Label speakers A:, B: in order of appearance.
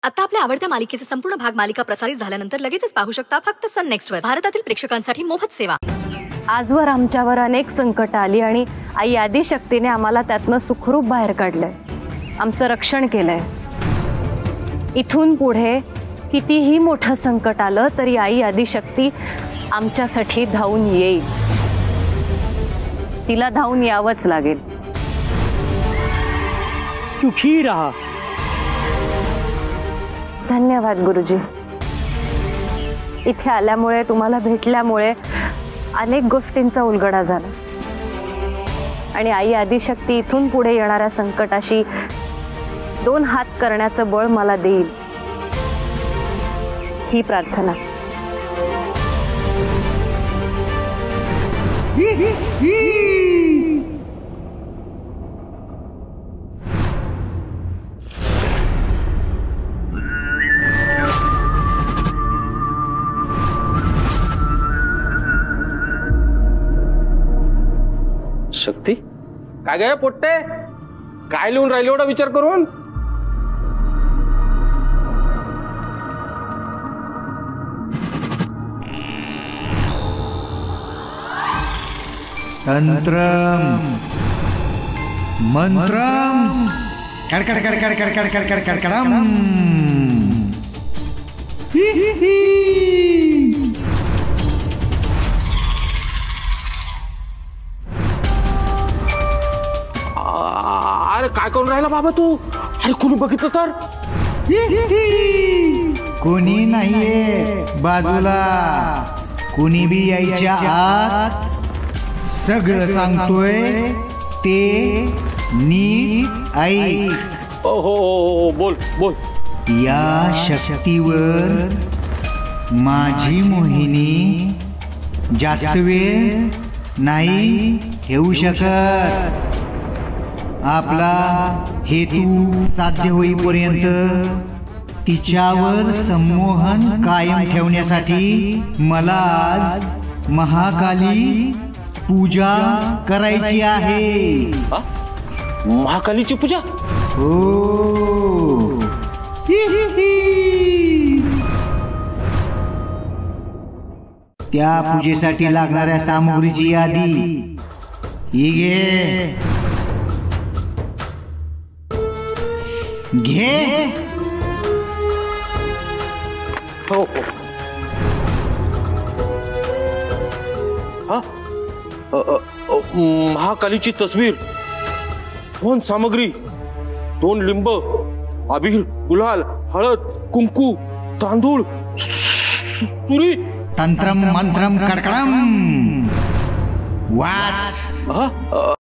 A: आता आपल्या आवडत्या मालिकेचे संपूर्ण भाग मालिका प्रसारित झाल्यानंतर लगेचच पाहू शकता फक्त सन नेक्स्टवर. भारतातील प्रेक्षकांसाठी मोफत सेवा.
B: आजवर आमच्यावर अनेक संकट आली आणि आई आदिशक्तीने आम्हाला त्यातनं सुखरूप बाहेर काढलंय, आमचं रक्षण केलंय. इथून पुढे कितीही मोठं संकट आलं तरी आई आदिशक्ती आमच्यासाठी धावून येईल. तिला धावून यावंच लागेल.
C: सुखी रहा.
B: धन्यवाद गुरुजी. इथे आल्यामुळे, तुम्हाला भेटल्यामुळे अनेक गोष्टींचा उलगडा झाला आणि आई आदिशक्ती इथून पुढे येणाऱ्या संकटाशी 2 हात करण्याचं बळ मला देईल, ही प्रार्थना.
D: शक्ती काय गे पोट्टे, काय लिहून राहिले एवढा विचार करून?
E: तंत्रम मंत्रम कडकड कडकड कडकड कडकड कडकडम.
D: अरे काय करून राहिला बाबा तू? अरे कोणी बघितलं तर?
E: कोणी नाहीये बाजूला, कोणी बी यायच्या आत. सगळं सांगतोय ते नीट ऐक.
D: हो बोल बोल.
E: या शक्तीवर माझी मोहिनी जास्त वेळ नाही ठेवू शकत. आपला हेतू साध्य होईपर्यंत तिच्यावर संमोहन कायम ठेवण्यासाठी मला आज महाकाली पूजा करायची आहे.
D: महाकालीची पूजा?
E: हो. त्या पूजेसाठी लागणाऱ्या सामग्रीची यादी ही घे. घे.
D: हो. महाकालीची तस्वीर, 2 सामग्री, 2 लिंब, अबीर, गुलाल, हळद, कुंकू, तांदूळ, सुरी.
E: तंत्रम मंत्रम कडकडम. वाच.